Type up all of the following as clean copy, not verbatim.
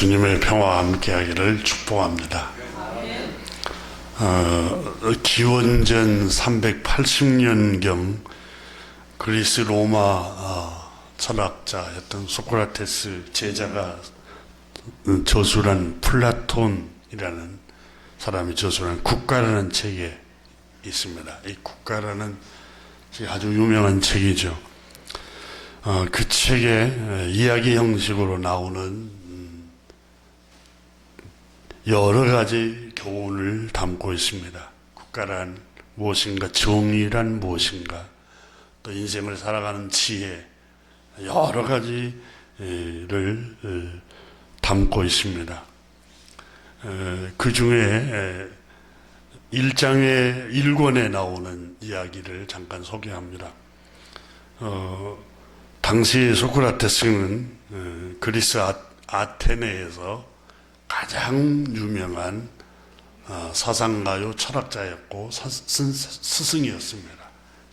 주님의 평화와 함께하기를 축복합니다. 기원전 380년경 그리스 로마 철학자였던 소크라테스 제자가 저술한 플라톤이라는 사람이 저술한 국가라는 책에 있습니다. 이 국가라는 아주 유명한 책이죠. 그 책에 이야기 형식으로 나오는 여러 가지 교훈을 담고 있습니다. 국가란 무엇인가, 정의란 무엇인가, 또 인생을 살아가는 지혜, 여러 가지를 담고 있습니다. 그 중에 1장의 1권에 나오는 이야기를 잠깐 소개합니다. 당시 소크라테스는 그리스 아테네에서 가장 유명한 사상가요 철학자였고 스승이었습니다.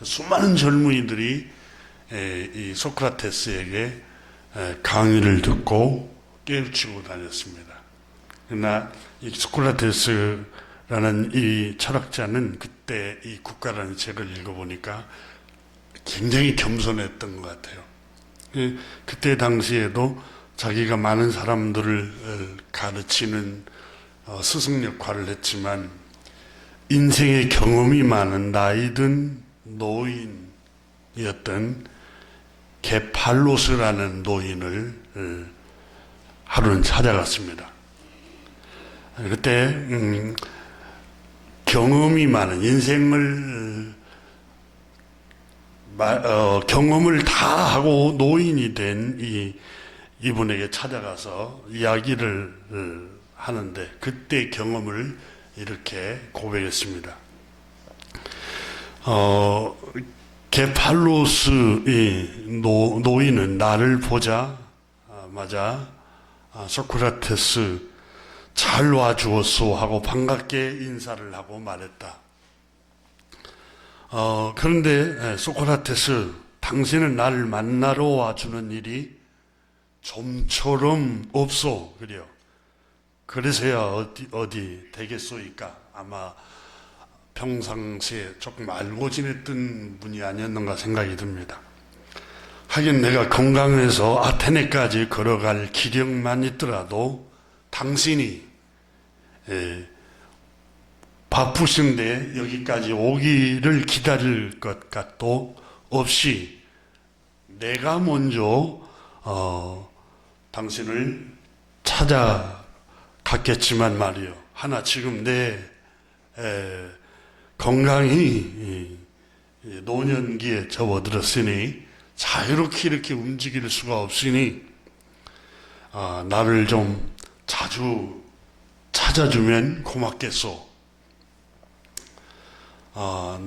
수많은 젊은이들이 이 소크라테스에게 강의를 듣고 깨우치고 다녔습니다. 그러나 이 소크라테스라는 이 철학자는 그때 이 국가라는 책을 읽어보니까 굉장히 겸손했던 것 같아요. 그때 당시에도 자기가 많은 사람들을 가르치는 스승 역할을 했지만 인생의 경험이 많은 나이든 노인이었던 게팔로스라는 노인을 하루는 찾아갔습니다. 그때 경험이 많은 인생을 경험을 다 하고 노인이 된 이분에게 찾아가서 이야기를 하는데 그때 경험을 이렇게 고백했습니다. 게팔로스의 노인은 나를 보자마자 소크라테스 잘 와주었소 하고 반갑게 인사를 하고 말했다. 그런데 소크라테스, 당신은 나를 만나러 와주는 일이 좀처럼 없소. 그래요. 그래서야 어디 되겠소이까. 아마 평상시에 조금 알고 지냈던 분이 아니었는가 생각이 듭니다. 하긴 내가 건강해서 아테네까지 걸어갈 기력만 있더라도 당신이 바쁘신데 여기까지 오기를 기다릴 것 같도 없이 내가 먼저 당신을 찾아갔겠지만 말이요. 하나 지금 내 건강이 노년기에 접어들었으니 자유롭게 이렇게 움직일 수가 없으니 나를 좀 자주 찾아주면 고맙겠소.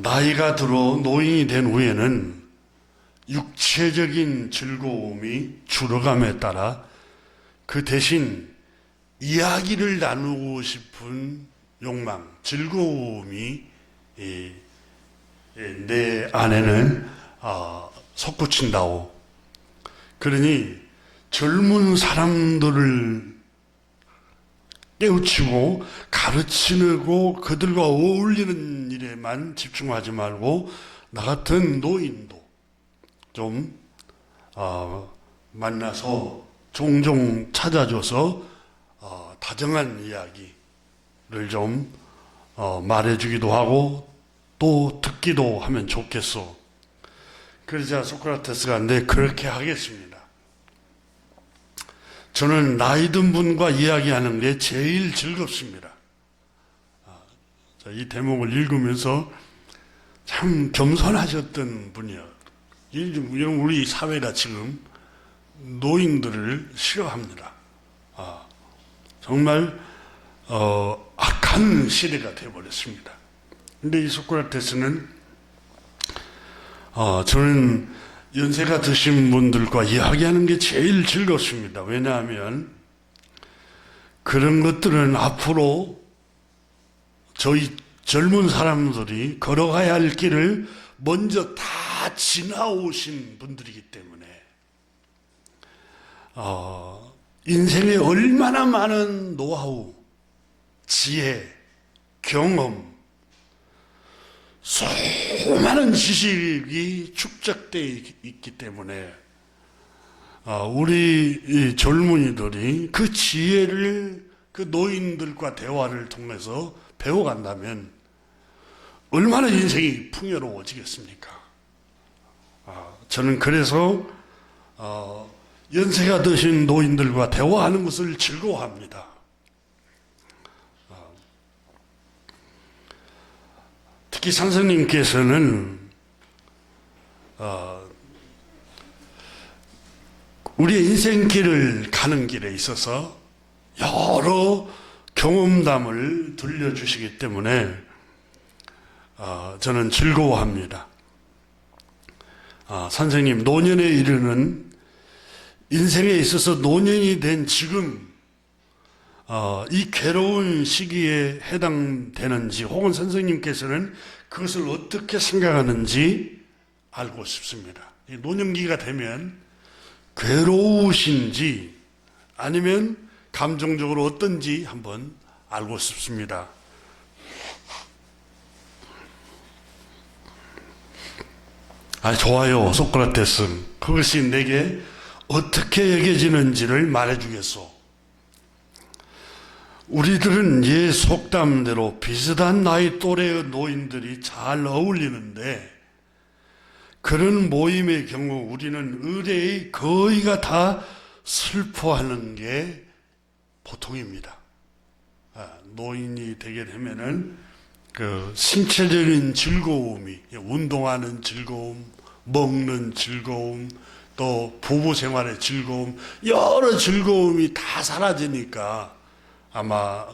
나이가 들어 노인이 된 후에는 육체적인 즐거움이 줄어감에 따라 그 대신 이야기를 나누고 싶은 욕망, 즐거움이 내 안에는 솟구친다오. 그러니 젊은 사람들을 깨우치고 가르치고 그들과 어울리는 일에만 집중하지 말고 나 같은 노인도 좀 만나서 종종 찾아줘서 다정한 이야기를 좀 말해주기도 하고 또 듣기도 하면 좋겠소. 그러자 소크라테스가 네 그렇게 하겠습니다. 저는 나이 든 분과 이야기하는 게 제일 즐겁습니다. 이 대목을 읽으면서 참 겸손하셨던 분이요. 우리 사회가 지금 노인들을 싫어합니다. 정말 악한 시대가 되어버렸습니다. 근데 이 소크라테스는 저는 연세가 드신 분들과 이야기하는 게 제일 즐겁습니다. 왜냐하면 그런 것들은 앞으로 저희 젊은 사람들이 걸어가야 할 길을 먼저 다 지나오신 분들이기 때문에 인생에 얼마나 많은 노하우, 지혜, 경험, 수많은 지식이 축적되어 있기 때문에 우리 이 젊은이들이 그 지혜를 그 노인들과 대화를 통해서 배워간다면 얼마나 인생이 풍요로워지겠습니까? 저는 그래서 연세가 드신 노인들과 대화하는 것을 즐거워합니다. 특히 선생님께서는 우리의 인생길을 가는 길에 있어서 여러 경험담을 들려주시기 때문에 저는 즐거워합니다. 선생님, 노년에 이르는 인생에 있어서 노년이 된 지금 이 괴로운 시기에 해당되는지 혹은 선생님께서는 그것을 어떻게 생각하는지 알고 싶습니다. 노년기가 되면 괴로우신지 아니면 감정적으로 어떤지 한번 알고 싶습니다. 좋아요, 소크라테스. 그것이 내게 어떻게 여겨지는지를 말해주겠소. 우리들은 옛 속담대로 비슷한 나이 또래의 노인들이 잘 어울리는데 그런 모임의 경우 우리는 의뢰의 거의가 다 슬퍼하는 게 보통입니다. 노인이 되게 되면은 그 신체적인 즐거움이, 운동하는 즐거움, 먹는 즐거움, 또 부부 생활의 즐거움, 여러 즐거움이 다 사라지니까 아마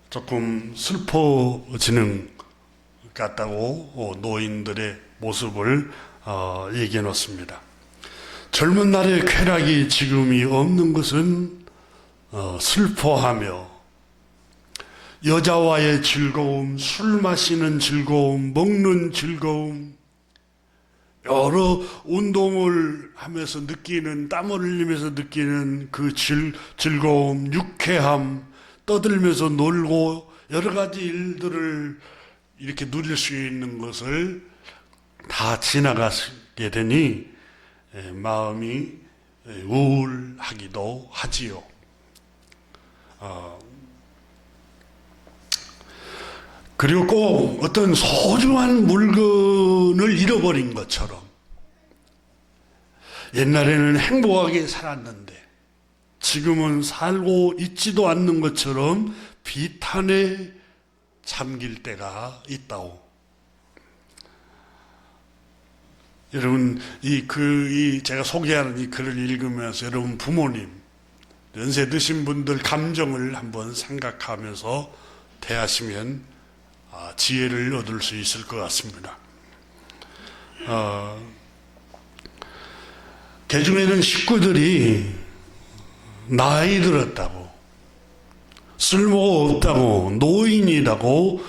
조금 슬퍼지는 것 같다고 노인들의 모습을 얘기해 놓습니다. 젊은 날의 쾌락이 지금이 없는 것은 슬퍼하며 여자와의 즐거움, 술 마시는 즐거움, 먹는 즐거움, 여러 운동을 하면서 느끼는, 땀을 흘리면서 느끼는 그 즐거움, 유쾌함, 떠들면서 놀고 여러 가지 일들을 이렇게 누릴 수 있는 것을 다 지나가게 되니 마음이 우울하기도 하지요. 그리고 꼭 어떤 소중한 물건을 잃어버린 것처럼 옛날에는 행복하게 살았는데 지금은 살고 있지도 않는 것처럼 비탄에 잠길 때가 있다오. 여러분, 제가 소개하는 이 글을 읽으면서 여러분 부모님, 연세 드신 분들 감정을 한번 생각하면서 대하시면 지혜를 얻을 수 있을 것 같습니다. 개중에는 식구들이 나이 들었다고, 쓸모가 없다고, 노인이라고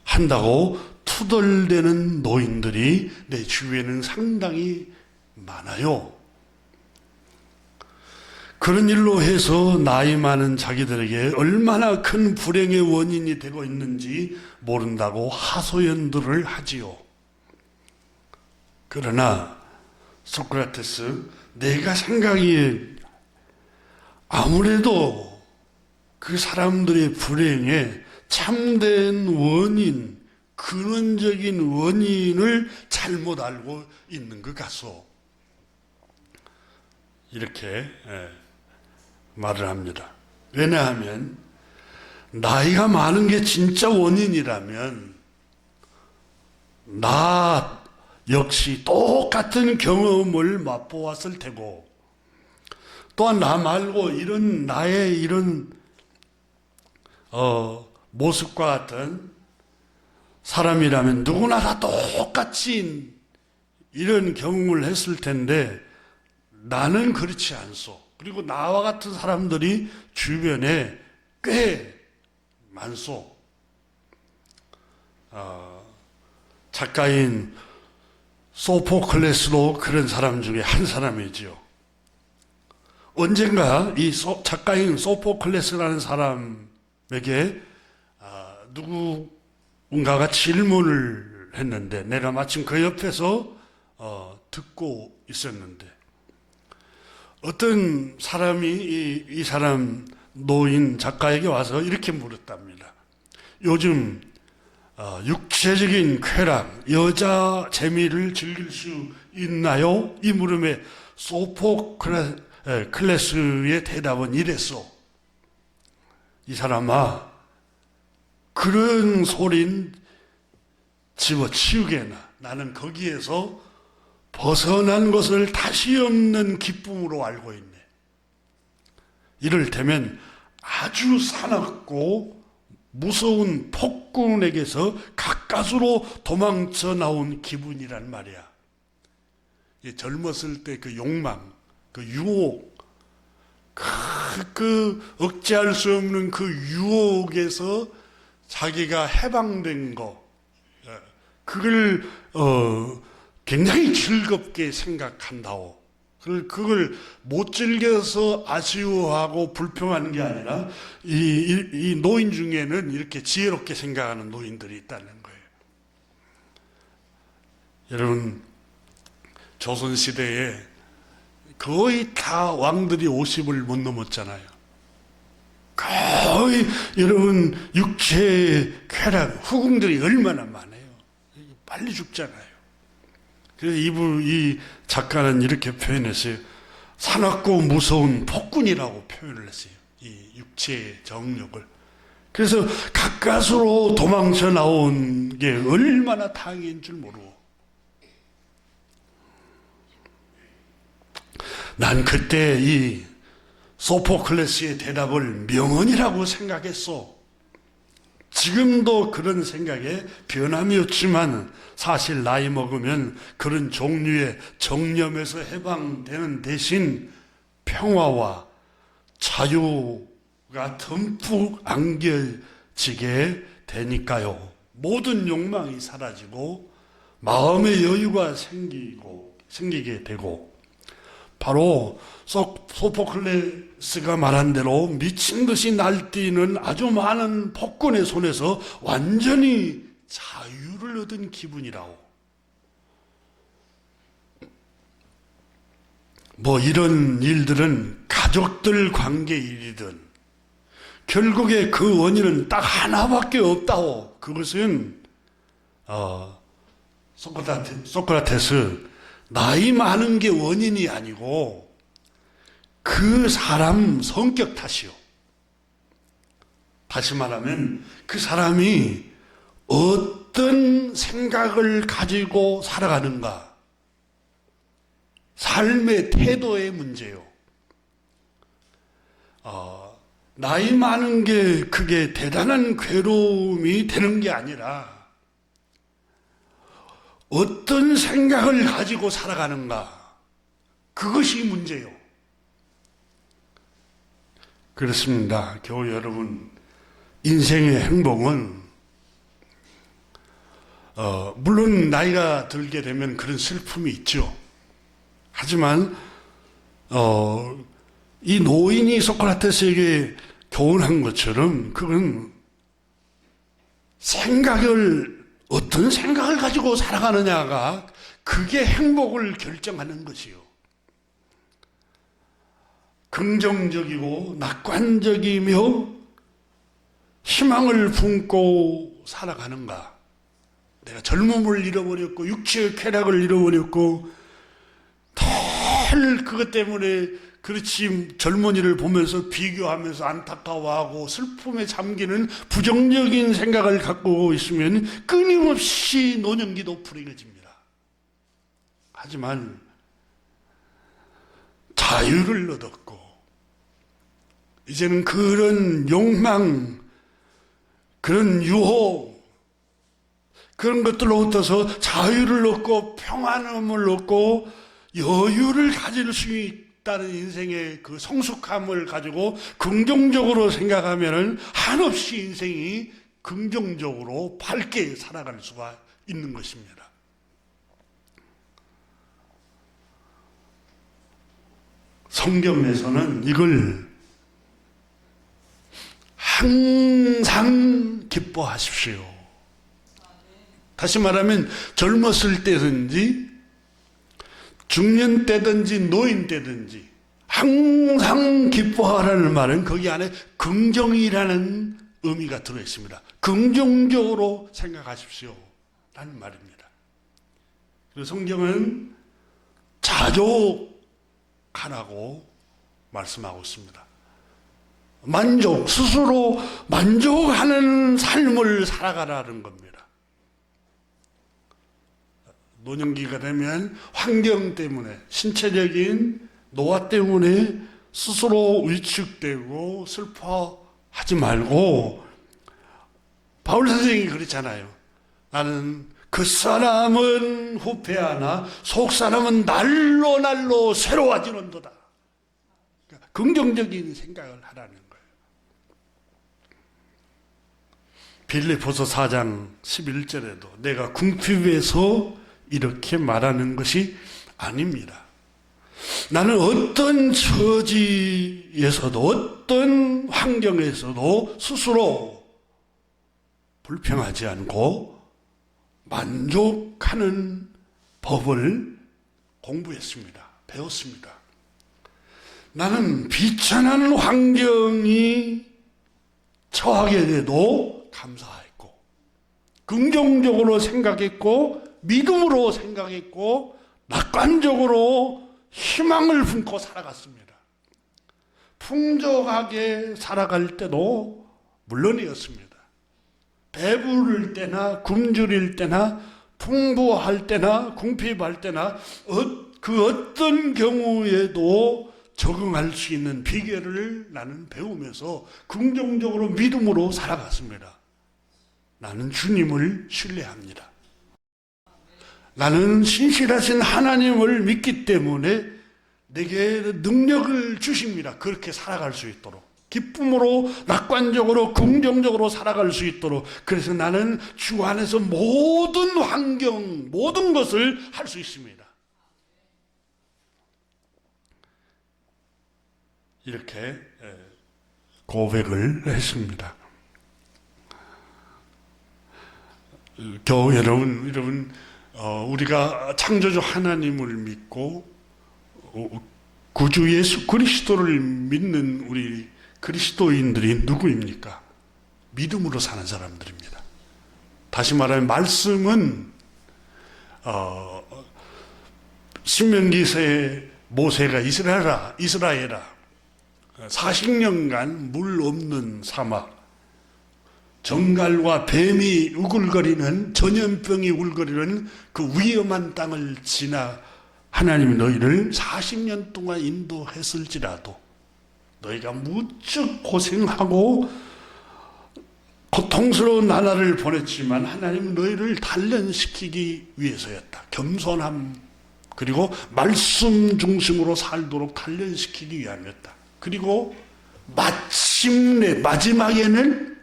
푸대접한다고 투덜대는 노인들이 내 주위에는 상당히 많아요. 그런 일로 해서 나이 많은 자기들에게 얼마나 큰 불행의 원인이 되고 있는지 모른다고 하소연들을 하지요. 그러나 소크라테스, 내가 생각하기에 아무래도 그 사람들의 불행의 참된 원인, 근원적인 원인을 잘못 알고 있는 것 같소. 이렇게 말을 합니다. 왜냐하면 나이가 많은 게 진짜 원인이라면 나 역시 똑같은 경험을 맛보았을 테고, 또한 나 말고 이런 나의 이런 모습과 같은 사람이라면 누구나 다 똑같이 이런 경험을 했을 텐데 나는 그렇지 않소. 그리고 나와 같은 사람들이 주변에 꽤 많소. 작가인 소포클레스도 그런 사람 중에 한 사람이지요. 언젠가 이 작가인 소포클레스라는 사람에게 누군가가 질문을 했는데 내가 마침 그 옆에서 듣고 있었는데 어떤 사람이 이 사람 노인 작가에게 와서 이렇게 물었답니다. 요즘 육체적인 쾌락, 여자 재미를 즐길 수 있나요? 이 물음에 소포클레스의 대답은 이랬어. 이 사람아, 그런 소린 집어치우게나. 나는 거기에서 벗어난 것을 다시 없는 기쁨으로 알고 있네. 이를테면 아주 사납고 무서운 폭군에게서 가까스로 도망쳐 나온 기분이란 말이야. 젊었을 때 그 욕망, 그 유혹, 그 억제할 수 없는 그 유혹에서 자기가 해방된 거, 그걸 굉장히 즐겁게 생각한다오. 그걸 못 즐겨서 아쉬워하고 불평하는 게 아니라 이 노인 중에는 이렇게 지혜롭게 생각하는 노인들이 있다는 거예요. 여러분, 조선시대에 거의 다 왕들이 50을 못 넘었잖아요. 거의 여러분 육체의 쾌락, 후궁들이 얼마나 많아요. 빨리 죽잖아요. 그래서 이 작가는 이렇게 표현했어요. 사납고 무서운 폭군이라고 표현을 했어요. 이 육체의 정욕을. 그래서 가까스로 도망쳐 나온 게 얼마나 다행인 줄 모르고. 난 그때 이 소포클레스의 대답을 명언이라고 생각했어. 지금도 그런 생각에 변함이 없지만 사실 나이 먹으면 그런 종류의 정념에서 해방되는 대신 평화와 자유가 듬뿍 안겨지게 되니까요. 모든 욕망이 사라지고 마음의 여유가 생기게 되고 바로 소포클레스가 말한 대로 미친 듯이 날뛰는 아주 많은 폭군의 손에서 완전히 자유를 얻은 기분이라고. 뭐 이런 일들은 가족들 관계 일이든 결국에 그 원인은 딱 하나밖에 없다고. 그것은 소크라테스 나이 많은 게 원인이 아니고 그 사람 성격 탓이요. 다시 말하면 그 사람이 어떤 생각을 가지고 살아가는가, 삶의 태도의 문제요. 나이 많은 게 그게 대단한 괴로움이 되는 게 아니라 어떤 생각을 가지고 살아가는가, 그것이 문제요. 그렇습니다. 교우 여러분, 인생의 행복은 물론 나이가 들게 되면 그런 슬픔이 있죠. 하지만 이 노인이 소크라테스에게 교훈한 것처럼 그건 어떤 생각을 가지고 살아가느냐가 그게 행복을 결정하는 것이요. 긍정적이고 낙관적이며 희망을 품고 살아가는가. 내가 젊음을 잃어버렸고 육체의 쾌락을 잃어버렸고 늘 그것 때문에 그렇지 젊은이를 보면서 비교하면서 안타까워하고 슬픔에 잠기는 부정적인 생각을 갖고 있으면 끊임없이 노년기도 불행해집니다. 하지만 자유를 얻었고 이제는 그런 욕망, 그런 유혹, 그런 것들로부터서 자유를 얻고 평안함을 얻고 여유를 가질 수 있다는 인생의 그 성숙함을 가지고 긍정적으로 생각하면 한없이 인생이 긍정적으로 밝게 살아갈 수가 있는 것입니다. 성경에서는 이걸 항상 기뻐하십시오. 다시 말하면 젊었을 때든지 중년 때든지 노인 때든지 항상 기뻐하라는 말은 거기 안에 긍정이라는 의미가 들어있습니다. 긍정적으로 생각하십시오 라는 말입니다. 그리고 성경은 자족하라고 말씀하고 있습니다. 만족, 스스로 만족하는 삶을 살아가라는 겁니다. 노년기가 되면 환경 때문에, 신체적인 노화 때문에 스스로 위축되고 슬퍼하지 말고, 바울 선생님이 그랬잖아요. 나는 그 사람은 후패하나 속 사람은 날로 날로 새로워지는도다. 그러니까 긍정적인 생각을 하라는 거예요. 빌립보서 4장 11절에도 내가 궁핍에서 이렇게 말하는 것이 아닙니다. 나는 어떤 처지에서도 어떤 환경에서도 스스로 불평하지 않고 만족하는 법을 공부했습니다. 배웠습니다. 나는 비천한 환경이 처하게 돼도 감사했고 긍정적으로 생각했고 믿음으로 생각했고 낙관적으로 희망을 품고 살아갔습니다. 풍족하게 살아갈 때도 물론이었습니다. 배부를 때나 굶주릴 때나 풍부할 때나 궁핍할 때나 그 어떤 경우에도 적응할 수 있는 비결을 나는 배우면서 긍정적으로 믿음으로 살아갔습니다. 나는 주님을 신뢰합니다. 나는 신실하신 하나님을 믿기 때문에 내게 능력을 주십니다. 그렇게 살아갈 수 있도록. 기쁨으로 낙관적으로 긍정적으로 살아갈 수 있도록. 그래서 나는 주 안에서 모든 환경, 모든 것을 할 수 있습니다. 이렇게 고백을 했습니다. 여러분 우리가 창조주 하나님을 믿고 구주 예수 그리스도를 믿는 우리 그리스도인들이 누구입니까? 믿음으로 사는 사람들입니다. 다시 말하면 말씀은 신명기서에 모세가 이스라엘아 40년간 물 없는 사막, 정갈과 뱀이 우글거리는, 전염병이 우글거리는 그 위험한 땅을 지나 하나님이 너희를 40년 동안 인도했을지라도 너희가 무척 고생하고 고통스러운 나날을 보냈지만 하나님은 너희를 단련시키기 위해서였다. 겸손함 그리고 말씀 중심으로 살도록 단련시키기 위함이었다. 그리고 마침내 마지막에는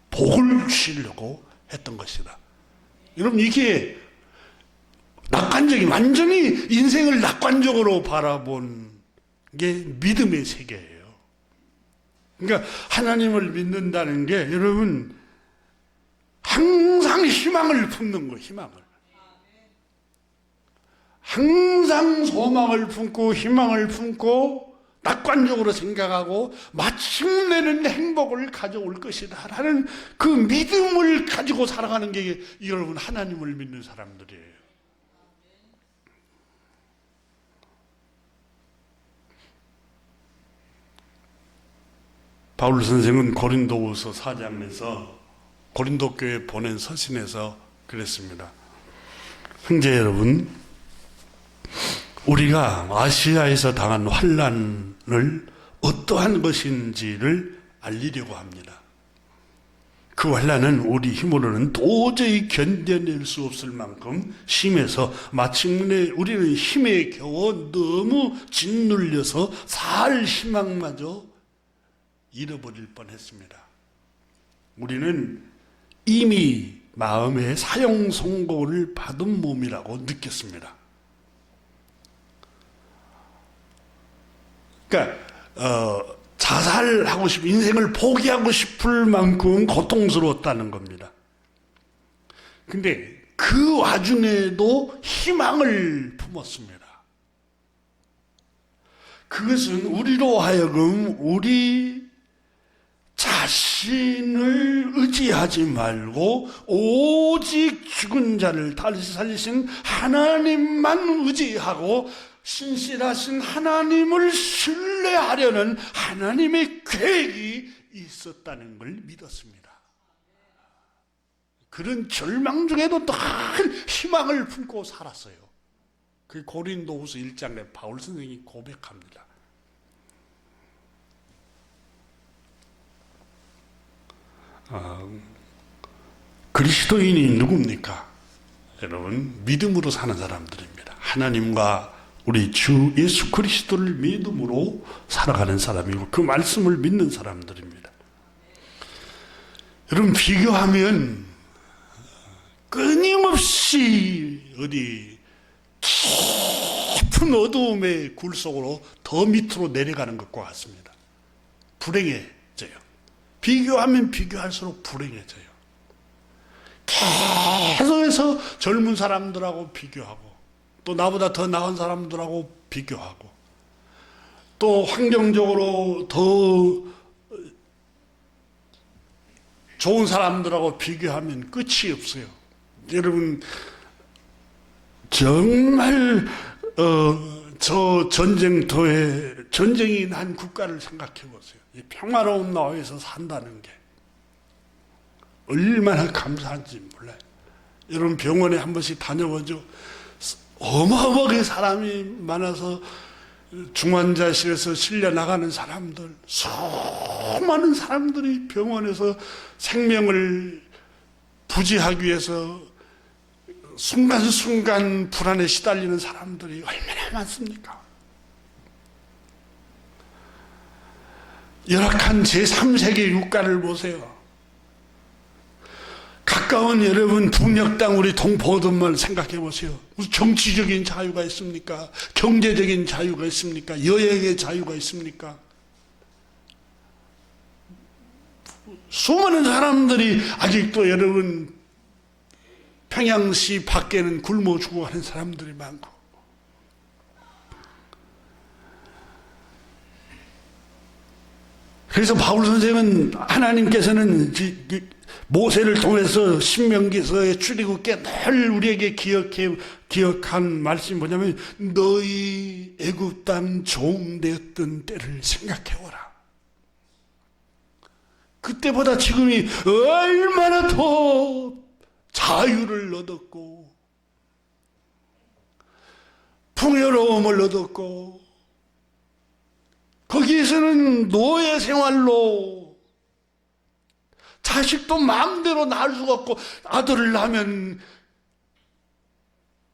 복을 주시려고 했던 것이다. 여러분 이게 낙관적인 완전히 인생을 낙관적으로 바라본 게 믿음의 세계예요. 그러니까 하나님을 믿는다는 게 여러분 항상 희망을 품는 거예요. 희망을. 항상 소망을 품고 희망을 품고 낙관적으로 생각하고 마침내는 행복을 가져올 것이다 라는 그 믿음을 가지고 살아가는 게 여러분 하나님을 믿는 사람들이에요. 바울 선생은 고린도후서 4장에서 고린도 교회에 보낸 서신에서 그랬습니다. 형제 여러분, 우리가 아시아에서 당한 환난을 어떠한 것인지를 알리려고 합니다. 그 환난은 우리 힘으로는 도저히 견뎌낼 수 없을 만큼 심해서 마침내 우리는 힘에 겨워 너무 짓눌려서 살 희망마저 잃어버릴 뻔했습니다. 우리는 이미 마음의 사형 선고를 받은 몸이라고 느꼈습니다. 그러니까 자살하고 싶은, 인생을 포기하고 싶을 만큼 고통스러웠다는 겁니다. 근데 그 와중에도 희망을 품었습니다. 그것은 우리로 하여금 우리 자신을 의지하지 말고 오직 죽은 자를 다시 살리신 하나님만 의지하고 신실하신 하나님을 신뢰하려는 하나님의 계획이 있었다는 걸 믿었습니다. 그런 절망 중에도 늘 희망을 품고 살았어요. 그 고린도후서 1장에 바울 선생이 고백합니다. 그리스도인이 누굽니까? 여러분, 믿음으로 사는 사람들입니다. 하나님과 우리 주 예수 그리스도를 믿음으로 살아가는 사람이고 그 말씀을 믿는 사람들입니다. 여러분, 비교하면 끊임없이 어디 깊은 어두움의 굴 속으로 더 밑으로 내려가는 것과 같습니다. 불행해져요. 비교하면 비교할수록 불행해져요. 계속해서 젊은 사람들하고 비교하고 또 나보다 더 나은 사람들하고 비교하고 또 환경적으로 더 좋은 사람들하고 비교하면 끝이 없어요. 여러분, 정말 저 전쟁터에 전쟁이 난 국가를 생각해 보세요. 평화로운 나라에서 산다는 게 얼마나 감사한지 몰라요. 여러분, 병원에 한 번씩 다녀보죠. 어마어마하게 사람이 많아서 중환자실에서 실려 나가는 사람들, 수많은 사람들이 병원에서 생명을 부지하기 위해서 순간순간 불안에 시달리는 사람들이 얼마나 많습니까? 열악한 제3세계 국가를 보세요. 가까운 여러분 북녘 땅 우리 동포들만 생각해 보세요. 무슨 정치적인 자유가 있습니까? 경제적인 자유가 있습니까? 여행의 자유가 있습니까? 수많은 사람들이 아직도 여러분 평양시 밖에는 굶어 죽어가는 사람들이 많고, 그래서 바울 선생은 하나님께서는 모세를 통해서 신명기서에 출애굽기에 늘 우리에게 기억한 말씀이 뭐냐면 너희 애굽 땅 종되었던 때를 생각해오라. 그때보다 지금이 얼마나 더 자유를 얻었고 풍요로움을 얻었고 거기에서는 노예 생활로 자식도 마음대로 낳을 수가 없고 아들을 낳으면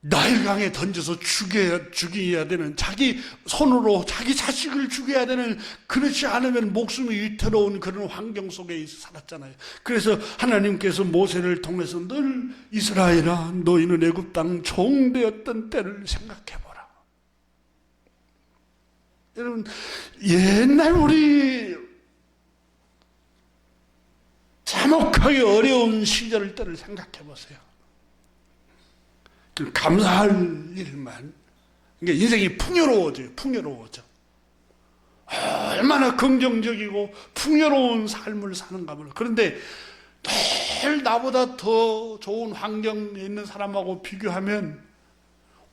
나일강에 던져서 죽여야 되는, 자기 손으로 자기 자식을 죽여야 되는, 그렇지 않으면 목숨이 위태로운 그런 환경 속에 살았잖아요. 그래서 하나님께서 모세를 통해서 늘 이스라엘아 너희는 애굽 땅 종되었던 때를 생각해보라. 여러분, 옛날 우리 참혹하게 어려운 시절 때를 생각해보세요. 감사할 일만. 그러니까 인생이 풍요로워져. 얼마나 긍정적이고 풍요로운 삶을 사는가 몰라. 그런데 늘 나보다 더 좋은 환경에 있는 사람하고 비교하면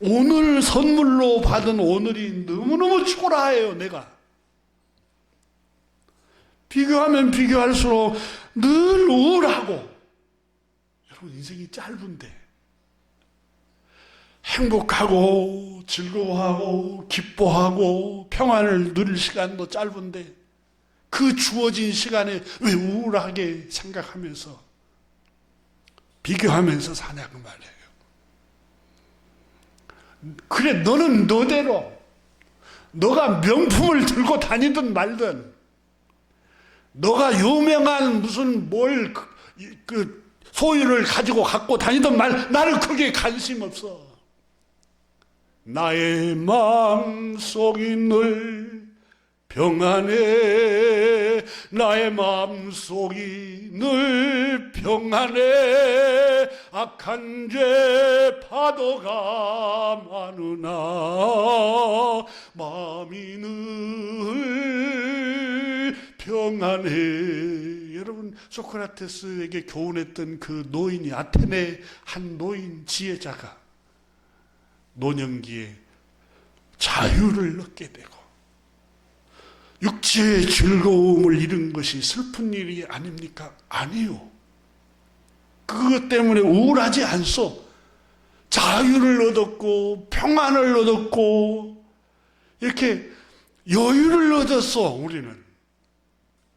오늘 선물로 받은 오늘이 너무너무 초라해요, 내가. 비교하면 비교할수록 늘 우울하고. 여러분, 인생이 짧은데 행복하고 즐거워하고 기뻐하고 평안을 누릴 시간도 짧은데 그 주어진 시간에 왜 우울하게 생각하면서 비교하면서 사냐 그 말이에요. 그래, 너는 너대로 너가 명품을 들고 다니든 말든 너가 유명한 무슨 그 소유를 갖고 다니든 말, 나는 그게 관심 없어. 나의 마음속이 늘 평안해. 나의 마음속이 늘 평안해. 악한 죄 파도가 많으나 마음이 늘 평안해. 여러분, 소크라테스에게 교훈했던 그 노인이, 아테네 한 노인 지혜자가 노년기에 자유를 얻게 되고 육체의 즐거움을 잃은 것이 슬픈 일이 아닙니까? 아니요. 그것 때문에 우울하지 않소. 자유를 얻었고 평안을 얻었고 이렇게 여유를 얻었어. 우리는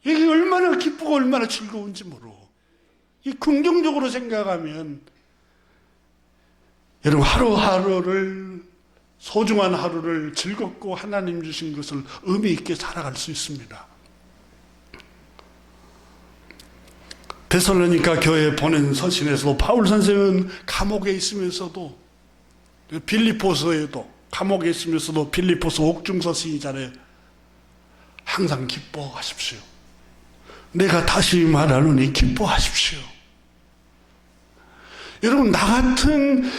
이게 얼마나 기쁘고 얼마나 즐거운지 모르고, 이 긍정적으로 생각하면 여러분, 하루하루를, 소중한 하루를 즐겁고 하나님 주신 것을 의미 있게 살아갈 수 있습니다. 데살로니가 교회에 보낸 서신에서도 바울 선생은 감옥에 있으면서도, 빌립보서에도 감옥에 있으면서도 빌립보서 옥중서신이잖아요. 항상 기뻐하십시오. 내가 다시 말하노니 기뻐하십시오. 여러분, 나 같은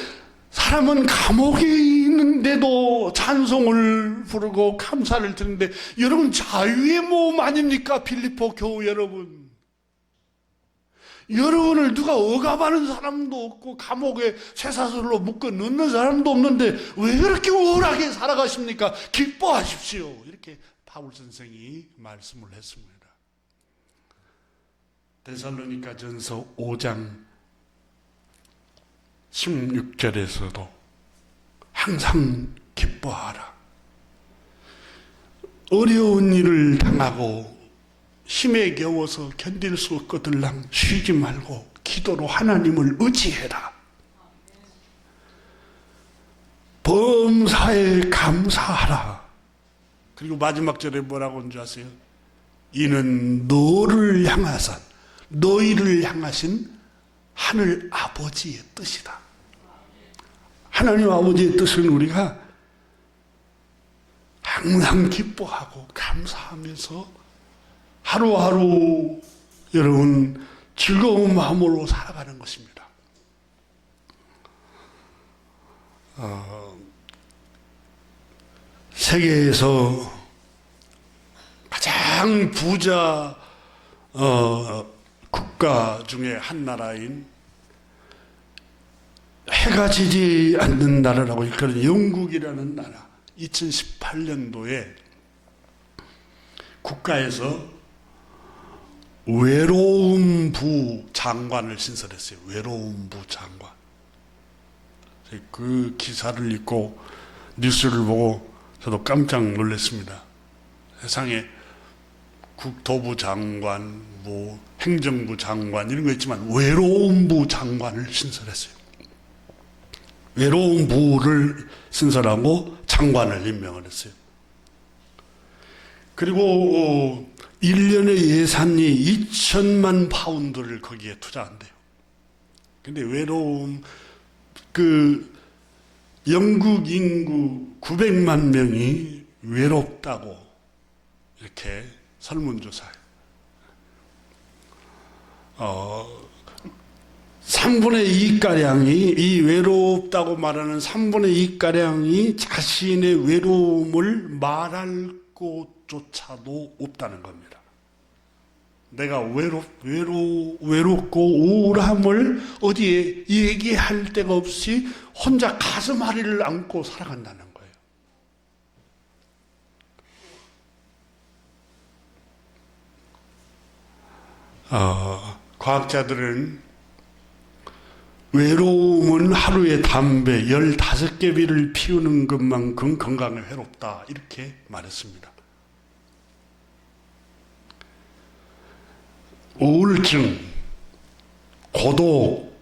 사람은 감옥에 있는데도 찬송을 부르고 감사를 드리는데, 여러분, 자유의 모험 아닙니까? 빌립보 교우 여러분. 여러분을 누가 억압하는 사람도 없고 감옥에 쇠사슬로 묶어 넣는 사람도 없는데 왜 그렇게 우울하게 살아가십니까? 기뻐하십시오. 이렇게 바울 선생이 말씀을 했습니다. 데살로니가 전서 5장 16절에서도 항상 기뻐하라. 어려운 일을 당하고 힘에 겨워서 견딜 수 없거들랑 쉬지 말고 기도로 하나님을 의지해라. 범사에 감사하라. 그리고 마지막 절에 뭐라고 하는 줄 아세요? 이는 너희를 향하신 하늘 아버지의 뜻이다. 하나님 아버지의 뜻은 우리가 항상 기뻐하고 감사하면서 하루하루 여러분 즐거운 마음으로 살아가는 것입니다. 세계에서 가장 부자 국가 중에 한 나라인, 해가 지지 않는 나라라고 일컬은 영국이라는 나라, 2018년도에 국가에서 외로움부 장관을 신설했어요. 외로움부 장관. 그 기사를 읽고 뉴스를 보고 저도 깜짝 놀랐습니다. 세상에 국토부 장관, 행정부 장관 이런 거 있지만 외로움부 장관을 신설했어요. 외로움부를 신설하고 장관을 임명을 했어요. 그리고 1년의 예산이 2천만 파운드를 거기에 투자한대요. 근데 영국 인구 900만 명이 외롭다고 이렇게 설문조사해요. 3분의 2가량이, 이 외롭다고 말하는 3분의 2가량이 자신의 외로움을 말할 곳조차도 없다는 겁니다. 내가 외롭고 우울함을 어디에 얘기할 데가 없이 혼자 가슴앓이를 안고 살아간다는 거예요. 과학자들은 외로움은 하루에 담배 15개비를 피우는 것만큼 건강에 해롭다, 이렇게 말했습니다. 우울증, 고독,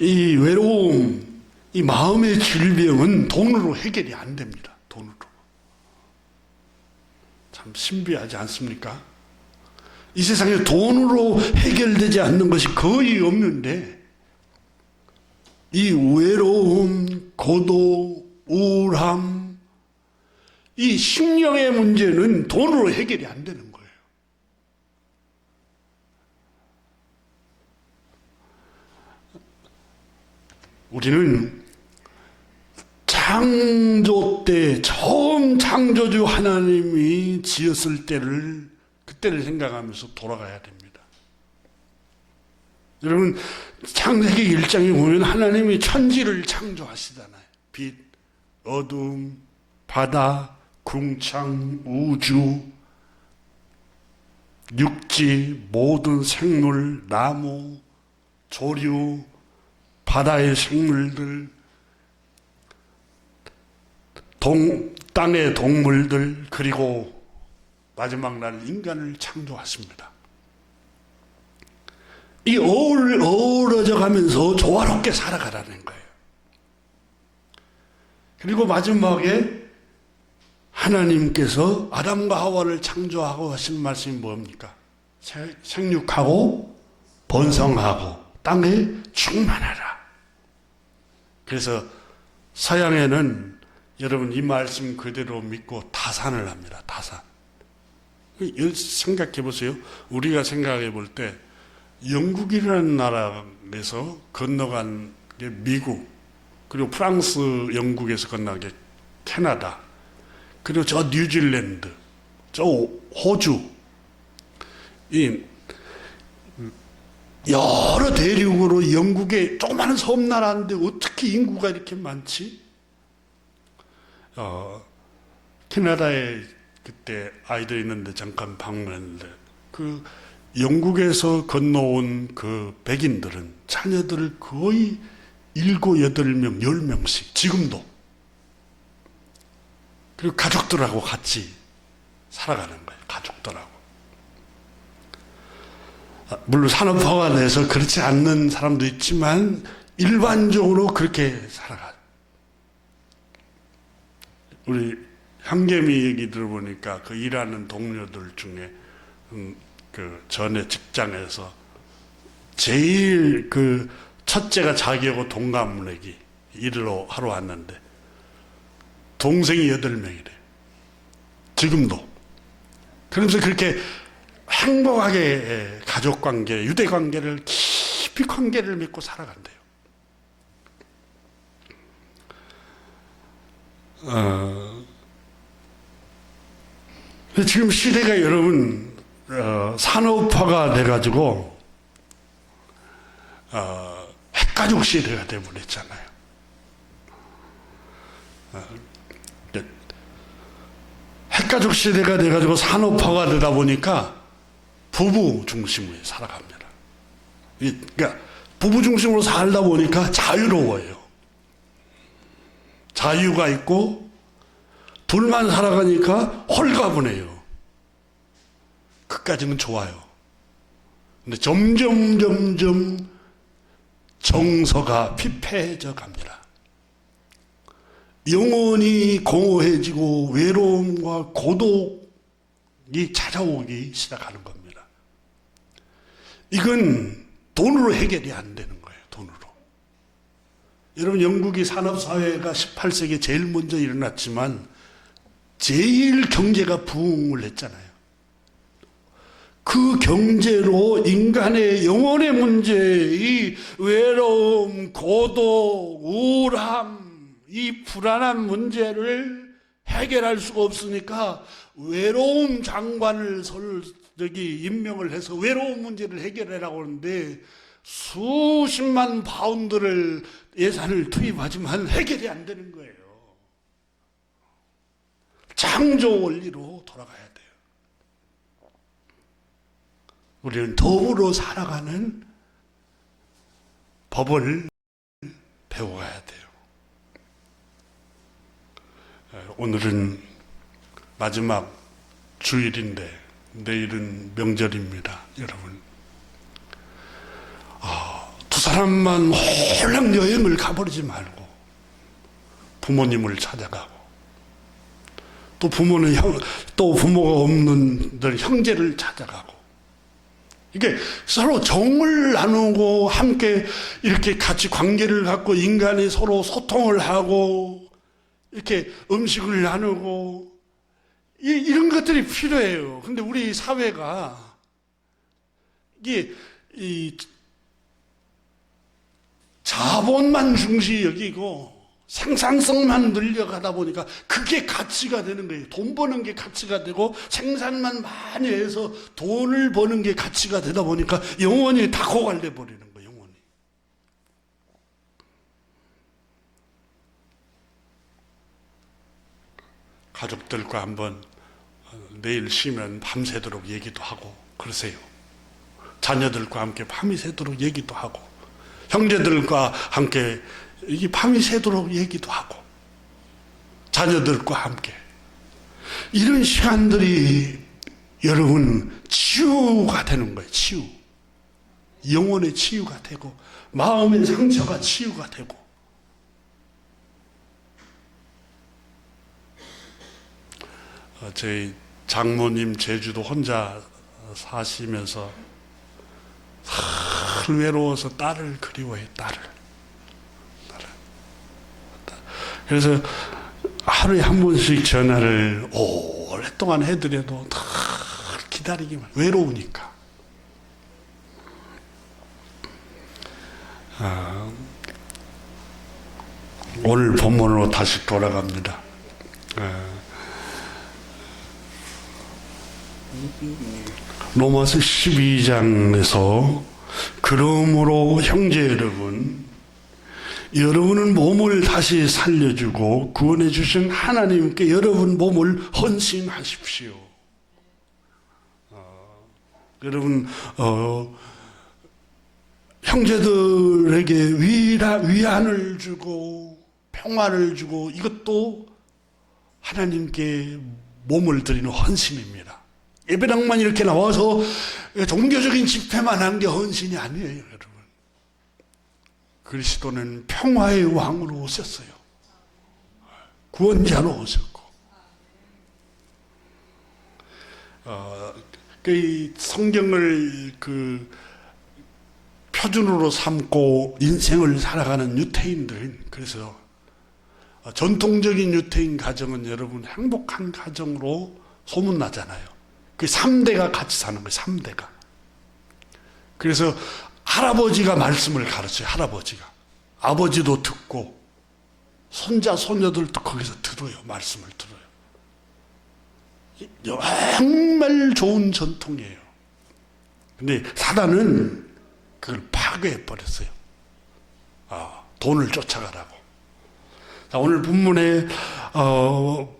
이 외로움, 이 마음의 질병은 돈으로 해결이 안 됩니다. 돈으로. 참 신비하지 않습니까? 이 세상에 돈으로 해결되지 않는 것이 거의 없는데, 이 외로움, 고독, 우울함, 이 심령의 문제는 돈으로 해결이 안 되는 거예요. 우리는 창조 때 처음 창조주 하나님이 지었을 때를 그때를 생각하면서 돌아가야 됩니다. 여러분 창세기 1장에 보면 하나님이 천지를 창조하시잖아요. 빛, 어둠, 바다, 궁창, 우주, 육지, 모든 생물, 나무, 조류, 바다의 생물들, 땅의 동물들, 그리고 마지막 날 인간을 창조했습니다. 이 어우러져 가면서 조화롭게 살아가라는 거예요. 그리고 마지막에 하나님께서 아담과 하와를 창조하고 하신 말씀이 뭡니까? 생육하고 번성하고 땅에 충만하라. 그래서 서양에는 여러분 이 말씀 그대로 믿고 타산을 합니다. 타산. 생각해 보세요. 우리가 생각해 볼 때 영국이라는 나라에서 건너간 게 미국, 그리고 프랑스, 영국에서 건너간 게 캐나다, 그리고 저 뉴질랜드, 저 호주, 이 여러 대륙으로 영국의 조그마한 섬나라인데 어떻게 인구가 이렇게 많지? 캐나다에 그때 아이들 있는데 잠깐 방문했는데 그 영국에서 건너온 그 백인들은 자녀들을 거의 7, 8명, 10명씩 지금도 그리고 가족들하고 같이 살아가는 거예요. 가족들하고. 물론 산업화가 돼서 그렇지 않는 사람도 있지만 일반적으로 그렇게 살아가요. 우리 형제미 얘기 들어보니까 그 일하는 동료들 중에 그 전에 직장에서 제일 그 첫째가 자기하고 동갑내기 일을 하러 왔는데 동생이 8명이래. 지금도. 그러면서 그렇게 행복하게 가족관계, 유대관계를 깊이 관계를 맺고 살아간대요. 지금 시대가 여러분 산업화가 돼가지고 핵가족 시대가 돼버렸잖아요. 핵가족 시대가 돼가지고 산업화가 되다 보니까 부부 중심으로 살아갑니다. 그러니까 부부 중심으로 살다 보니까 자유로워요. 자유가 있고 둘만 살아가니까 홀가분해요. 그까지는 좋아요. 근데 점점 정서가 피폐해져 갑니다. 영혼이 공허해지고 외로움과 고독이 찾아오기 시작하는 겁니다. 이건 돈으로 해결이 안 되는 거예요. 돈으로. 여러분 영국이 산업사회가 18세기에 제일 먼저 일어났지만 제일 경제가 부흥을 했잖아요. 그 경제로 인간의 영혼의 문제, 이 외로움, 고독, 우울함, 이 불안한 문제를 해결할 수가 없으니까 외로움 장관을 임명을 해서 외로움 문제를 해결하라고 하는데 수십만 파운드를 예산을 투입하지만 해결이 안 되는 거예요. 창조 원리로 돌아가야 돼요. 우리는 더불어 살아가는 법을 배워가야 돼요. 오늘은 마지막 주일인데 내일은 명절입니다, 여러분. 두 사람만 홀랑 여행을 가버리지 말고 부모님을 찾아가고 또 부모가 없는 형제를 찾아가고 이게 서로 정을 나누고 함께 이렇게 같이 관계를 갖고 인간이 서로 소통을 하고 이렇게 음식을 나누고 이런 것들이 필요해요. 근데 우리 사회가 이게 이 자본만 중시 여기고 생산성만 늘려가다 보니까 그게 가치가 되는 거예요. 돈 버는 게 가치가 되고 생산만 많이 해서 돈을 버는 게 가치가 되다 보니까 영원히 다 고갈돼 버리는 거예요. 영원히. 가족들과 한번 내일 쉬면 밤새도록 얘기도 하고 그러세요. 자녀들과 함께 밤이 새도록 얘기도 하고 형제들과 함께 이 밤이 새도록 얘기도 하고 자녀들과 함께 이런 시간들이 여러분 치유가 되는 거예요. 치유. 영혼의 치유가 되고 마음의 상처가 치유가 되고 저희 장모님 제주도 혼자 사시면서 늘 외로워서 딸을 그리워해. 딸을. 그래서 하루에 한 번씩 전화를 오랫동안 해드려도 다 기다리기만 외로우니까. 오늘 본문으로 다시 돌아갑니다. 로마서 12장에서 그러므로 형제 여러분, 여러분은 몸을 다시 살려주고 구원해 주신 하나님께 여러분 몸을 헌신하십시오. 여러분 형제들에게 위안을 주고 평화를 주고 이것도 하나님께 몸을 드리는 헌신입니다. 예배당만 이렇게 나와서 종교적인 집회만 한 게 헌신이 아니에요, 여러분. 그리스도는 평화의 왕으로 오셨어요. 구원자로 오셨고. 그 성경을 표준으로 삼고 인생을 살아가는 유태인들은 그래서 전통적인 유태인 가정은 여러분 행복한 가정으로 소문나잖아요. 그 3대가 같이 사는 거예요. 3대가. 그래서 할아버지가 말씀을 가르쳐요. 할아버지가. 아버지도 듣고 손자 손녀들도 거기서 들어요. 말씀을 들어요. 정말 좋은 전통이에요. 근데 사단은 그걸 파괴해 버렸어요. 돈을 쫓아가라고. 자, 오늘 본문에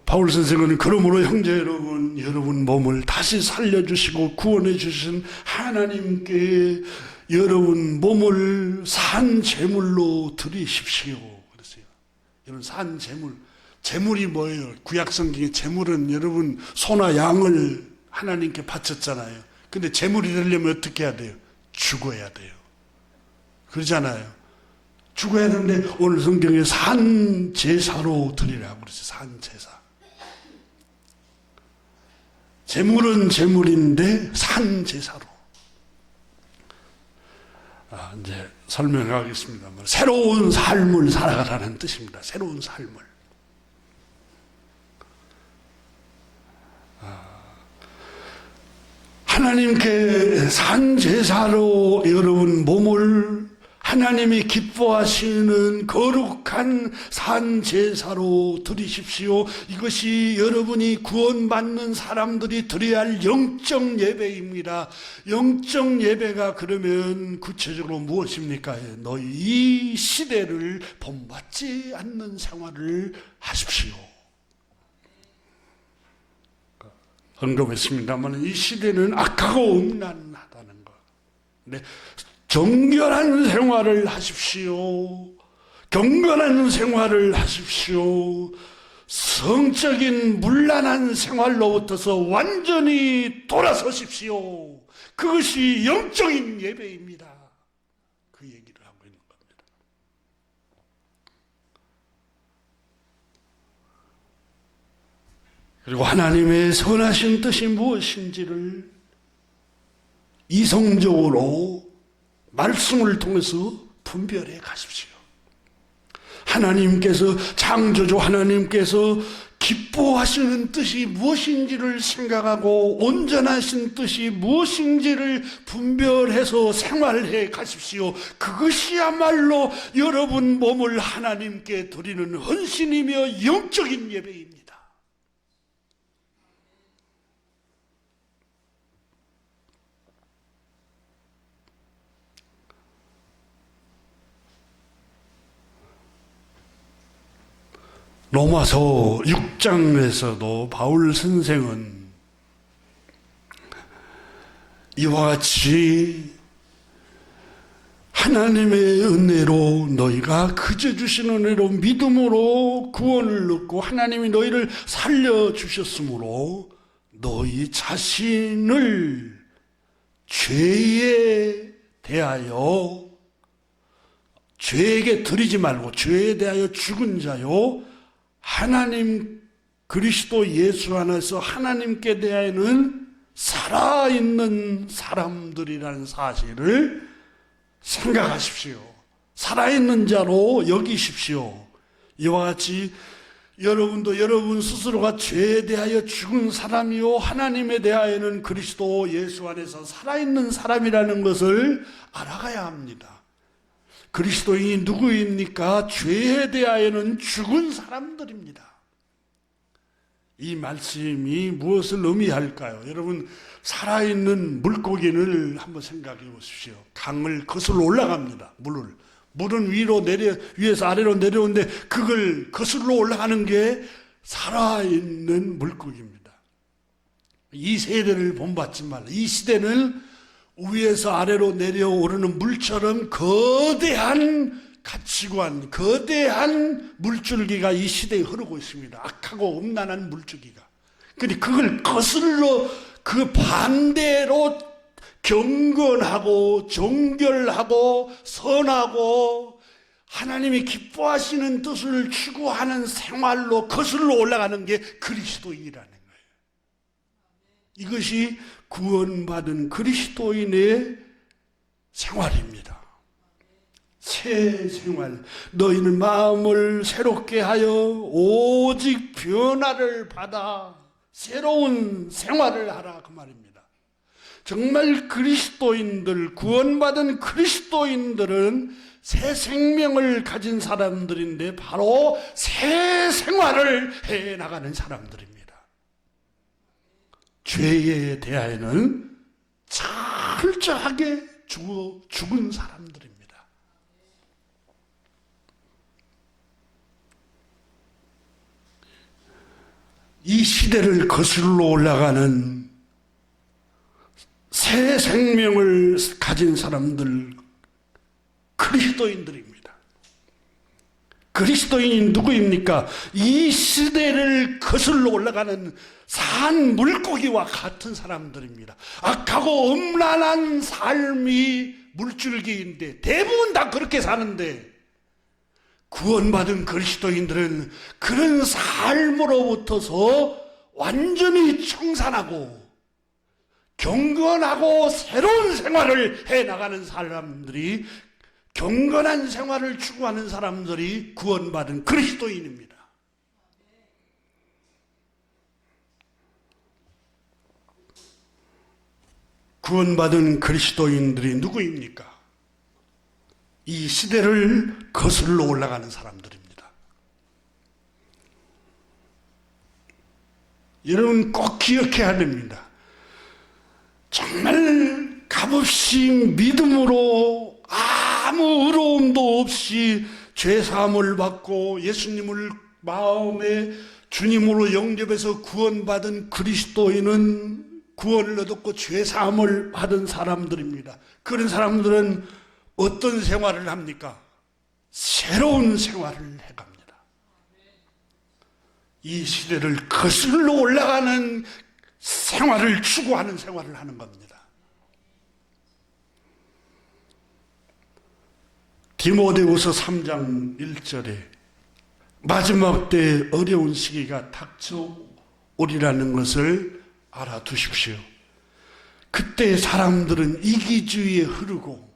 바울 선생은 그러므로 형제 여러분, 여러분 몸을 다시 살려주시고 구원해 주신 하나님께 여러분 몸을 산 제물로 드리십시오. 그랬어요. 여러분 산 제물, 제물이 뭐예요? 구약 성경에 제물은 여러분 소나 양을 하나님께 바쳤잖아요. 근데 제물이 되려면 어떻게 해야 돼요? 죽어야 돼요. 그러잖아요. 죽어야 되는데 오늘 성경에 산 제사로 드리라고 그랬어요. 산 제사. 제물은 제물인데 산 제사로. 이제 설명하겠습니다. 새로운 삶을 살아가라는 뜻입니다. 새로운 삶을. 하나님께 산 제사로 여러분 몸을 하나님이 기뻐하시는 거룩한 산 제사로 드리십시오. 이것이 여러분이 구원받는 사람들이 드려야 할 영적 예배입니다. 영적 예배가 그러면 구체적으로 무엇입니까? 너희 이 시대를 본받지 않는 생활을 하십시오. 언급했습니다만 이 시대는 악하고 음란하다는 것. 네. 정결한 생활을 하십시오. 경건한 생활을 하십시오. 성적인 문란한 생활로부터서 완전히 돌아서십시오. 그것이 영적인 예배입니다. 그 얘기를 하고 있는 겁니다. 그리고 하나님의 선하신 뜻이 무엇인지를 이성적으로 말씀을 통해서 분별해 가십시오. 하나님께서 창조주 하나님께서 기뻐하시는 뜻이 무엇인지를 생각하고 온전하신 뜻이 무엇인지를 분별해서 생활해 가십시오. 그것이야말로 여러분 몸을 하나님께 드리는 헌신이며 영적인 예배입니다. 로마서 6장에서도 바울 선생은 이와 같이 하나님의 은혜로 너희가 그저 주신 은혜로 믿음으로 구원을 얻고 하나님이 너희를 살려주셨으므로 너희 자신을 죄에 대하여 죄에게 드리지 말고 죄에 대하여 죽은 자요 하나님 그리스도 예수 안에서 하나님께 대하여는 살아있는 사람들이라는 사실을 생각하십시오. 살아있는 자로 여기십시오. 이와 같이 여러분도 여러분 스스로가 죄에 대하여 죽은 사람이요 하나님에 대하여는 그리스도 예수 안에서 살아있는 사람이라는 것을 알아가야 합니다. 그리스도인이 누구입니까? 죄에 대하여는 죽은 사람들입니다. 이 말씀이 무엇을 의미할까요? 여러분, 살아있는 물고기를 한번 생각해 보십시오. 강을 거슬러 올라갑니다. 물은 위에서 아래로 내려오는데 그걸 거슬러 올라가는 게 살아있는 물고기입니다. 이 세대를 본받지 말라. 이 시대는 위에서 아래로 내려오르는 물처럼 거대한 가치관, 거대한 물줄기가 이 시대에 흐르고 있습니다. 악하고 음란한 물줄기가. 근데 그걸 거슬러 그 반대로 경건하고 정결하고 선하고 하나님이 기뻐하시는 뜻을 추구하는 생활로 거슬러 올라가는 게 그리스도인이라는 거예요. 이것이 구원받은 그리스도인의 생활입니다. 새 생활. 너희는 마음을 새롭게 하여 오직 변화를 받아 새로운 생활을 하라 그 말입니다. 정말 그리스도인들, 구원받은 그리스도인들은 새 생명을 가진 사람들인데 바로 새 생활을 해나가는 사람들입니다. 죄에 대하여는 철저하게 죽은 사람들입니다. 이 시대를 거슬러 올라가는 새 생명을 가진 사람들, 그리스도인들입니다. 그리스도인이 누구입니까? 이 시대를 거슬러 올라가는 산 물고기와 같은 사람들입니다. 악하고 음란한 삶이 물줄기인데 대부분 다 그렇게 사는데 구원받은 그리스도인들은 그런 삶으로부터서 완전히 청산하고 경건하고 새로운 생활을 해나가는 사람들이, 경건한 생활을 추구하는 사람들이 구원받은 그리스도인입니다. 구원받은 그리스도인들이 누구입니까? 이 시대를 거슬러 올라가는 사람들입니다. 여러분 꼭 기억해야 됩니다. 정말 값없이 믿음으로 아무 어려움도 없이 죄사함을 받고 예수님을 마음에 주님으로 영접해서 구원받은 그리스도인은 구원을 얻었고 죄사함을 받은 사람들입니다. 그런 사람들은 어떤 생활을 합니까? 새로운 생활을 해갑니다. 이 시대를 거슬러 올라가는 생활을 추구하는 생활을 하는 겁니다. 디모데후서 3장 1절에 마지막 때 어려운 시기가 닥쳐오리라는 것을 알아두십시오. 그때 사람들은 이기주의에 흐르고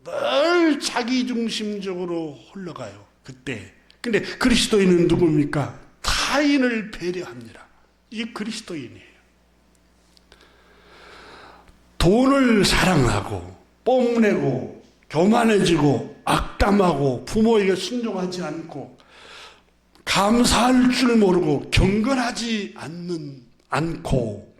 늘 자기중심적으로 흘러가요. 그때. 근데 그리스도인은 누굽니까? 다 타인을 배려합니다. 이게 그리스도인이에요. 돈을 사랑하고 뽐내고 교만해지고 악담하고 부모에게 순종하지 않고 감사할 줄 모르고 경건하지 않고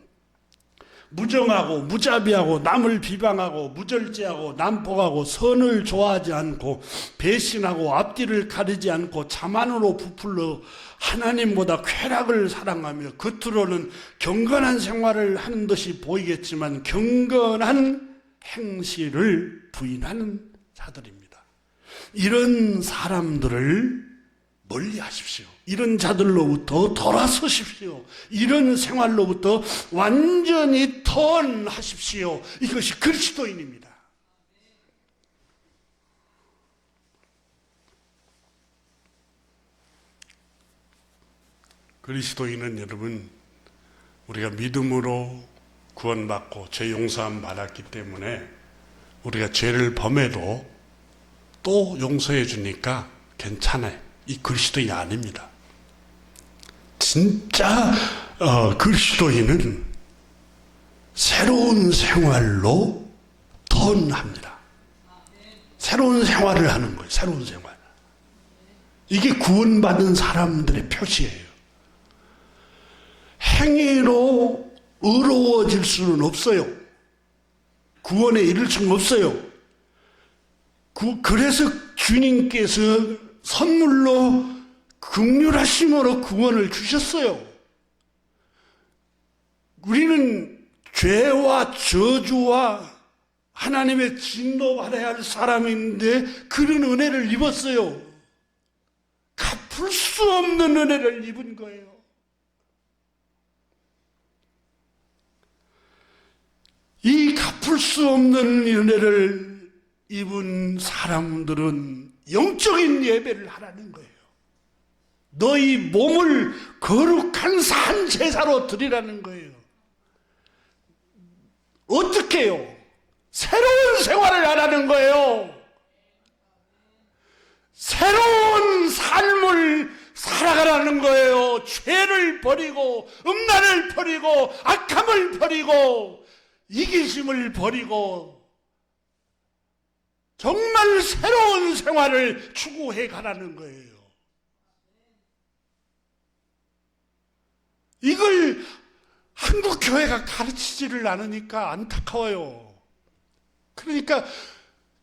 무정하고 무자비하고 남을 비방하고 무절제하고 난폭하고 선을 좋아하지 않고 배신하고 앞뒤를 가리지 않고 자만으로 부풀러 하나님보다 쾌락을 사랑하며 겉으로는 경건한 생활을 하는 듯이 보이겠지만 경건한 행실을 부인하는 자들입니다. 이런 사람들을 멀리하십시오. 이런 자들로부터 돌아서십시오. 이런 생활로부터 완전히 턴하십시오. 이것이 그리스도인입니다. 그리스도인은 여러분, 우리가 믿음으로 구원받고 죄 용서함 받았기 때문에 우리가 죄를 범해도 또 용서해 주니까 괜찮아요. 이 그리스도인이 아닙니다. 진짜 그리스도인은 새로운 생활로 턴합니다. 새로운 생활을 하는 거예요. 새로운 생활. 이게 구원받은 사람들의 표시예요. 행위로 의로워질 수는 없어요. 구원에 이를 수는 없어요. 그래서 주님께서 선물로 긍휼하심으로 구원을 주셨어요. 우리는 죄와 저주와 하나님의 진노받아야 할 사람인데 그런 은혜를 입었어요. 갚을 수 없는 은혜를 입은 거예요. 이 갚을 수 없는 은혜를 입은 사람들은 영적인 예배를 하라는 거예요. 너희 몸을 거룩한 산 제사로 드리라는 거예요. 어떻게 해요? 새로운 생활을 하라는 거예요. 새로운 삶을 살아가라는 거예요. 죄를 버리고 음란을 버리고 악함을 버리고 이기심을 버리고 정말 새로운 생활을 추구해 가라는 거예요. 이걸 한국 교회가 가르치지를 않으니까 안타까워요. 그러니까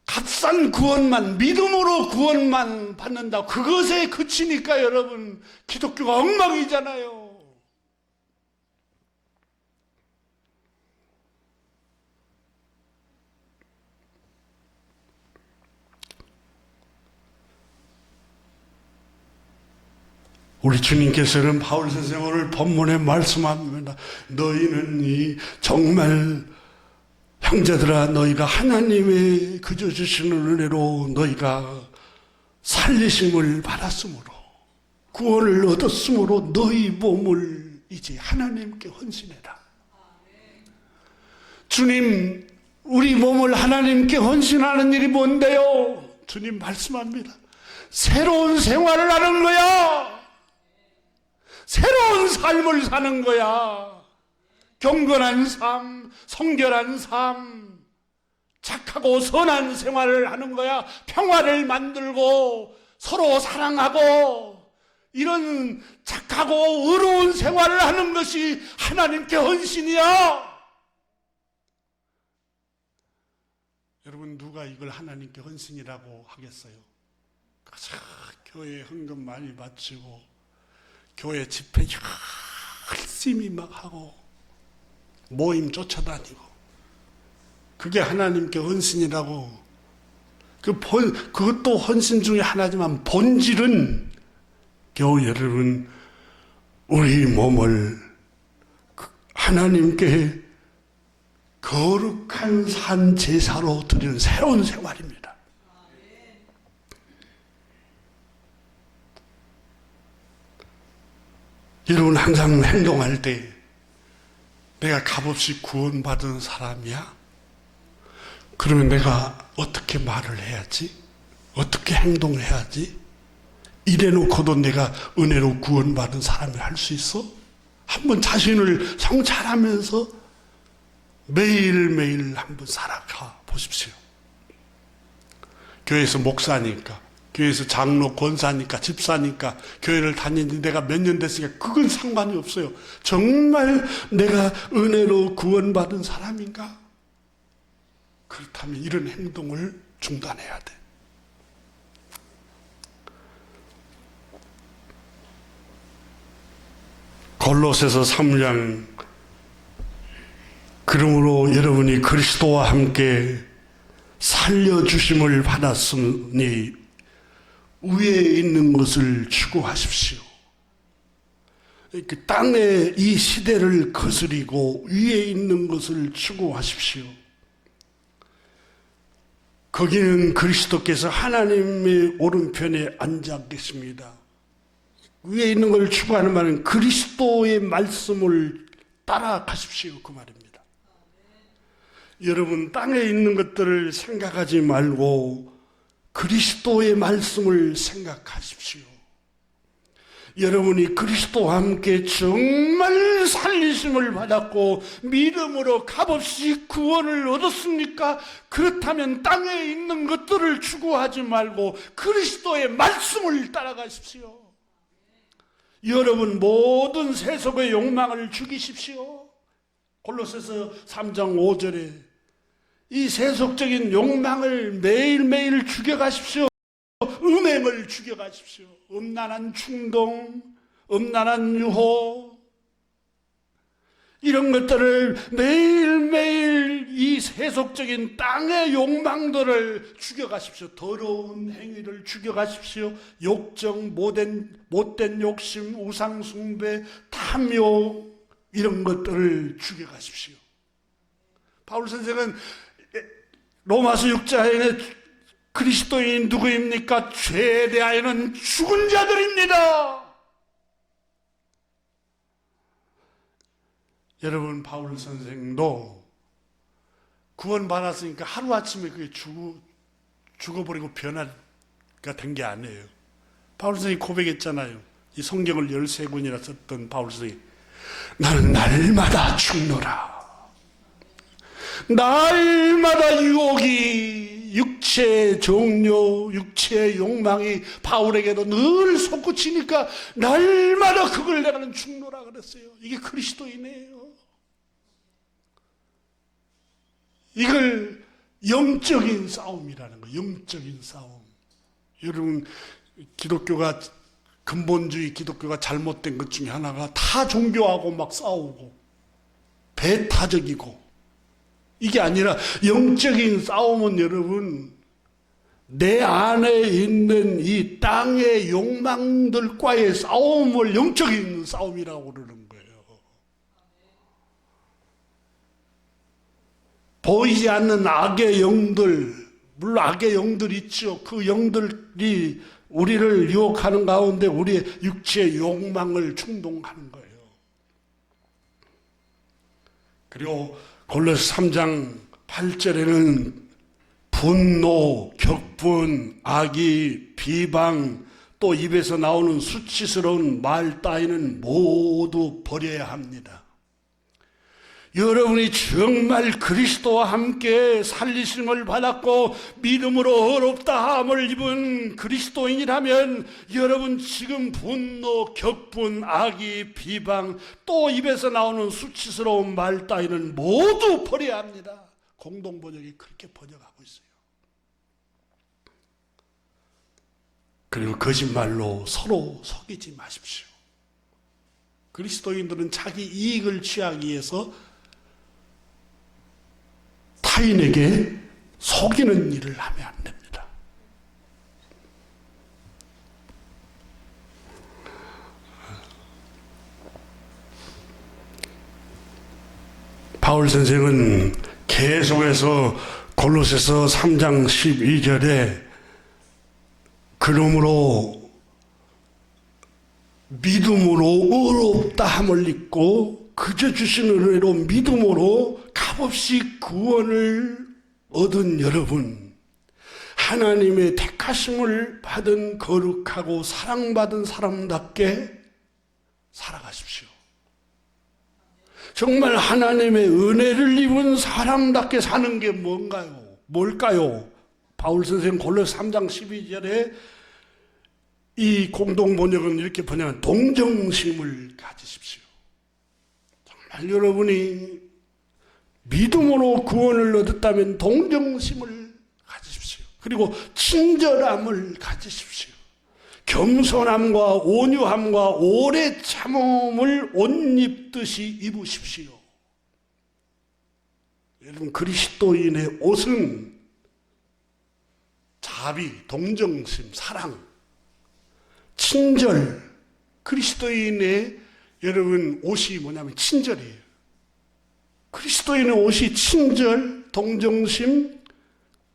값싼 구원만, 믿음으로 구원만 받는다. 그것에 그치니까 여러분 기독교가 엉망이잖아요. 우리 주님께서는 바울 선생 오늘 본문에 말씀합니다. 너희는 정말 형제들아, 너희가 하나님의 그저 주시는 은혜로 너희가 살리심을 받았으므로 구원을 얻었으므로 너희 몸을 이제 하나님께 헌신해라. 주님, 우리 몸을 하나님께 헌신하는 일이 뭔데요? 주님 말씀합니다. 새로운 생활을 하는 거야. 새로운 삶을 사는 거야. 경건한 삶, 성결한 삶, 착하고 선한 생활을 하는 거야. 평화를 만들고 서로 사랑하고 이런 착하고 의로운 생활을 하는 것이 하나님께 헌신이야. 여러분, 누가 이걸 하나님께 헌신이라고 하겠어요? 교회에 헌금 많이 바치고 교회 집회 열심히 막 하고 모임 쫓아다니고 그게 하나님께 헌신이라고. 그것도 헌신 중에 하나지만 본질은 겨우 여러분 우리 몸을 하나님께 거룩한 산 제사로 드리는 새로운 생활입니다. 여러분 항상 행동할 때 내가 값없이 구원받은 사람이야? 그러면 내가 어떻게 말을 해야지? 어떻게 행동해야지? 이래놓고도 내가 은혜로 구원받은 사람을 할 수 있어? 한번 자신을 성찰하면서 매일매일 한번 살아가 보십시오. 교회에서 목사니까, 교회에서 장로, 권사니까, 집사니까, 교회를 다닌 지 내가 몇 년 됐으니까 그건 상관이 없어요. 정말 내가 은혜로 구원받은 사람인가? 그렇다면 이런 행동을 중단해야 돼. 골로새서 3장, 그러므로 여러분이 그리스도와 함께 살려주심을 받았으니 위에 있는 것을 추구하십시오. 땅의 이 시대를 거스리고 위에 있는 것을 추구하십시오. 거기는 그리스도께서 하나님의 오른편에 앉아 계십니다. 위에 있는 걸 추구하는 말은 그리스도의 말씀을 따라가십시오, 그 말입니다. 여러분, 땅에 있는 것들을 생각하지 말고 그리스도의 말씀을 생각하십시오. 여러분이 그리스도와 함께 정말 살리심을 받았고 믿음으로 값없이 구원을 얻었습니까? 그렇다면 땅에 있는 것들을 추구하지 말고 그리스도의 말씀을 따라가십시오. 여러분 모든 세속의 욕망을 죽이십시오. 골로새서 3장 5절에 이 세속적인 욕망을 매일매일 죽여가십시오. 음행을 죽여가십시오. 음란한 충동, 음란한 유혹, 이런 것들을 매일매일 이 세속적인 땅의 욕망들을 죽여가십시오. 더러운 행위를 죽여가십시오. 욕정, 못된 욕심, 우상숭배, 탐욕, 이런 것들을 죽여가십시오. 바울 선생은 로마서 6장에 그리스도인이 누구입니까? 죄에 대하여는 죽은 자들입니다. 여러분, 바울 선생도 구원받았으니까 하루아침에 그게 죽어버리고 변화가 된 게 아니에요. 바울 선생이 고백했잖아요. 이 성경을 13권이나 썼던 바울 선생이, 나는 날마다 죽노라. 날마다 유혹이, 육체의 종료, 육체의 욕망이 바울에게도 늘 솟구치니까 날마다 그걸 내가는 죽노라 그랬어요. 이게 그리스도인이에요. 이걸 영적인 싸움이라는 거예요. 영적인 싸움. 여러분, 기독교가, 근본주의 기독교가 잘못된 것 중에 하나가 타 종교하고 막 싸우고 배타적이고, 이게 아니라 영적인 싸움은 여러분, 내 안에 있는 이 땅의 욕망들과의 싸움을 영적인 싸움이라고 그러는 거예요. 보이지 않는 악의 영들, 물론 악의 영들 있죠. 그 영들이 우리를 유혹하는 가운데 우리의 육체의 욕망을 충동하는 거예요. 그리고 골로새 3장 8절에는 분노, 격분, 악의, 비방, 또 입에서 나오는 수치스러운 말 따위는 모두 버려야 합니다. 여러분이 정말 그리스도와 함께 살리심을 받았고 믿음으로 의롭다함을 입은 그리스도인이라면 여러분 지금 분노, 격분, 악의, 비방, 또 입에서 나오는 수치스러운 말 따위는 모두 버려야 합니다. 공동번역이 그렇게 번역하고 있어요. 그리고 거짓말로 서로 속이지 마십시오. 그리스도인들은 자기 이익을 취하기 위해서 타인에게 속이는 일을 하면 안 됩니다. 바울 선생은 계속해서 골로새서 3장 12절에 그러므로 믿음으로 의롭다함을 입고 그저 주신 은혜로 믿음으로 값없이 구원을 얻은 여러분, 하나님의 택하심을 받은 거룩하고 사랑받은 사람답게 살아가십시오. 정말 하나님의 은혜를 입은 사람답게 사는 게 뭘까요? 바울 선생님 골로새 3장 12절에 이 공동 번역은 이렇게 번역한 동정심을 가지십시오. 정말 여러분이 믿음으로 구원을 얻었다면 동정심을 가지십시오. 그리고 친절함을 가지십시오. 겸손함과 온유함과 오래 참음을 옷 입듯이 입으십시오. 여러분, 그리스도인의 옷은 자비, 동정심, 사랑, 친절. 그리스도인의 여러분 옷이 뭐냐면 친절이에요. 그리스도인의 옷이 친절, 동정심,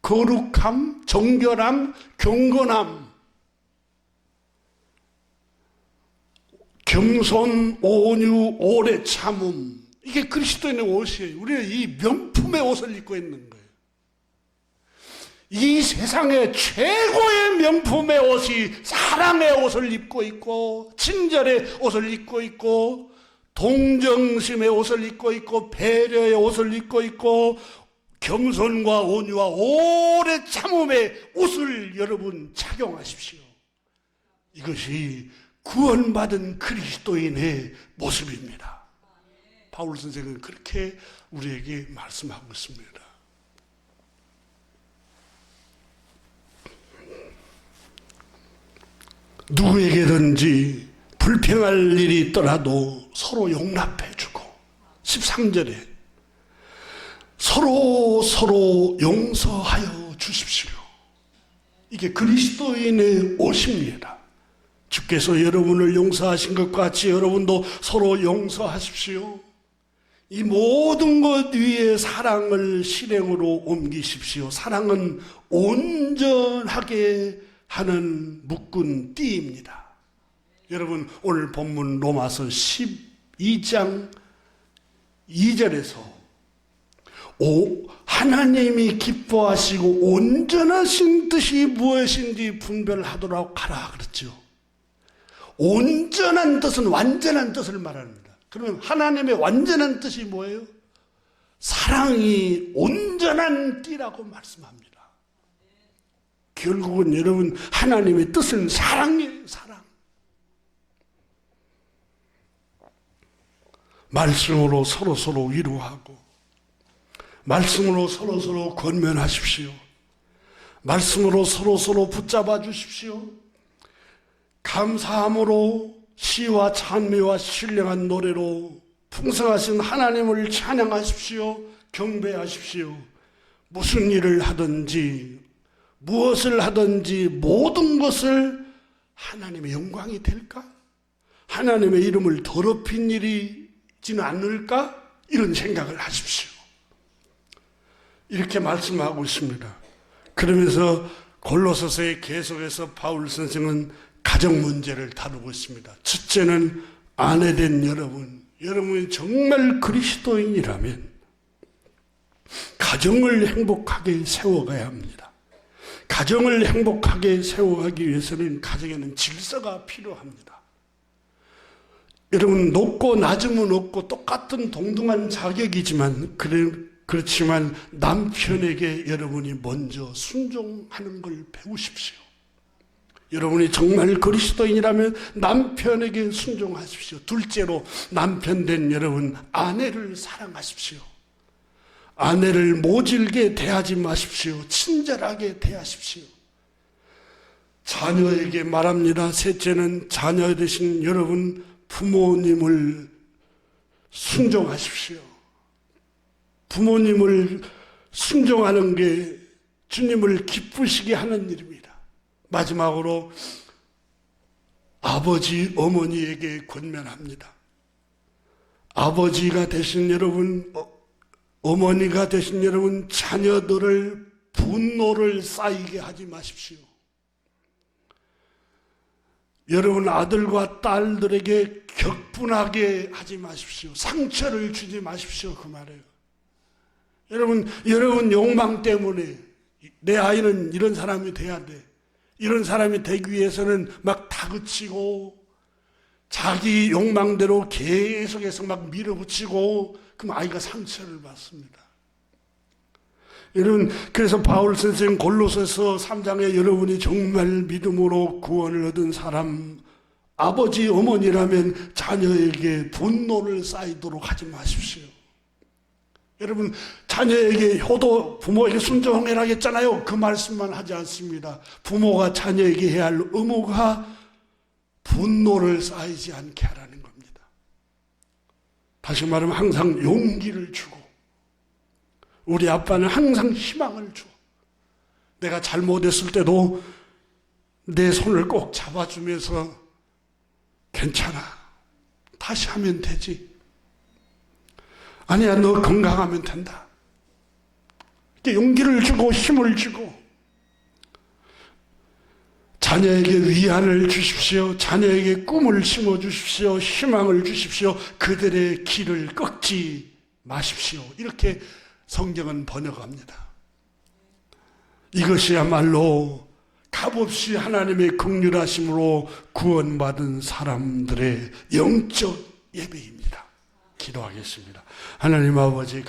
거룩함, 정결함, 경건함, 겸손, 온유, 오래 참음. 이게 그리스도인의 옷이에요. 우리는 이 명품의 옷을 입고 있는 거예요. 이 세상의 최고의 명품의 옷이 사랑의 옷을 입고 있고, 친절의 옷을 입고 있고, 동정심의 옷을 입고 있고, 배려의 옷을 입고 있고, 겸손과 온유와 오래 참음의 옷을 여러분 착용하십시오. 이것이 구원받은 그리스도인의 모습입니다. 바울 선생은 그렇게 우리에게 말씀하고 있습니다. 누구에게든지 불평할 일이 있더라도 서로 용납해주고, 13절에 서로 용서하여 주십시오. 이게 그리스도인의 옷입니다. 주께서 여러분을 용서하신 것 같이 여러분도 서로 용서하십시오. 이 모든 것 위에 사랑을 실행으로 옮기십시오. 사랑은 온전하게 하는 묶은 띠입니다. 여러분, 오늘 본문 로마서 12장 2절에서 하나님이 기뻐하시고 온전하신 뜻이 무엇인지 분별하도록 하라 그랬죠. 온전한 뜻은 완전한 뜻을 말합니다. 그러면 하나님의 완전한 뜻이 뭐예요? 사랑이 온전한 띠라고 말씀합니다. 결국은 여러분, 하나님의 뜻은 사랑이에요. 사랑. 말씀으로 서로 위로하고, 말씀으로 서로 권면하십시오. 말씀으로 서로 붙잡아 주십시오. 감사함으로 시와 찬미와 신령한 노래로 풍성하신 하나님을 찬양하십시오. 경배하십시오. 무슨 일을 하든지 무엇을 하든지 모든 것을 하나님의 영광이 될까? 하나님의 이름을 더럽힌 일이지는 않을까? 이런 생각을 하십시오. 이렇게 말씀하고 있습니다. 그러면서 골로새서에 계속해서 바울 선생은 가정 문제를 다루고 있습니다. 첫째는 아내된 여러분이 정말 그리스도인이라면 가정을 행복하게 세워가야 합니다. 가정을 행복하게 세워가기 위해서는 가정에는 질서가 필요합니다. 여러분, 높고 낮음은 없고 똑같은 동등한 자격이지만 그렇지만 남편에게 여러분이 먼저 순종하는 걸 배우십시오. 여러분이 정말 그리스도인이라면 남편에게 순종하십시오. 둘째로 남편 된 여러분, 아내를 사랑하십시오. 아내를 모질게 대하지 마십시오. 친절하게 대하십시오. 자녀에게 말합니다. 셋째는 자녀 되신 여러분, 부모님을 순종하십시오. 부모님을 순종하는 게 주님을 기쁘시게 하는 일입니다. 마지막으로 아버지, 어머니에게 권면합니다. 아버지가 되신 여러분, 어머니가 되신 여러분, 자녀들을 분노를 쌓이게 하지 마십시오. 여러분 아들과 딸들에게 격분하게 하지 마십시오. 상처를 주지 마십시오. 그 말이에요. 여러분 욕망 때문에, 내 아이는 이런 사람이 돼야 돼. 이런 사람이 되기 위해서는 막 다그치고 자기 욕망대로 계속해서 막 밀어붙이고 그럼 아이가 상처를 받습니다. 여러분, 그래서 바울 선생 골로새서 3장에 여러분이 정말 믿음으로 구원을 얻은 사람, 아버지 어머니라면 자녀에게 분노를 쌓이도록 하지 마십시오. 여러분, 자녀에게 효도, 부모에게 순종해라 했잖아요. 그 말씀만 하지 않습니다. 부모가 자녀에게 해야 할 의무가 분노를 쌓이지 않게 하라는 겁니다. 다시 말하면 항상 용기를 주고, 우리 아빠는 항상 희망을 줘. 내가 잘못했을 때도 내 손을 꼭 잡아주면서 괜찮아, 다시 하면 되지. 아니야, 너 건강하면 된다. 이렇게 용기를 주고 힘을 주고 자녀에게 위안을 주십시오. 자녀에게 꿈을 심어주십시오. 희망을 주십시오. 그들의 길을 꺾지 마십시오. 이렇게 성경은 번역합니다. 이것이야말로 값없이 하나님의 긍휼하심으로 구원받은 사람들의 영적 예배입니다. 기도하겠습니다. 하나님 아버지,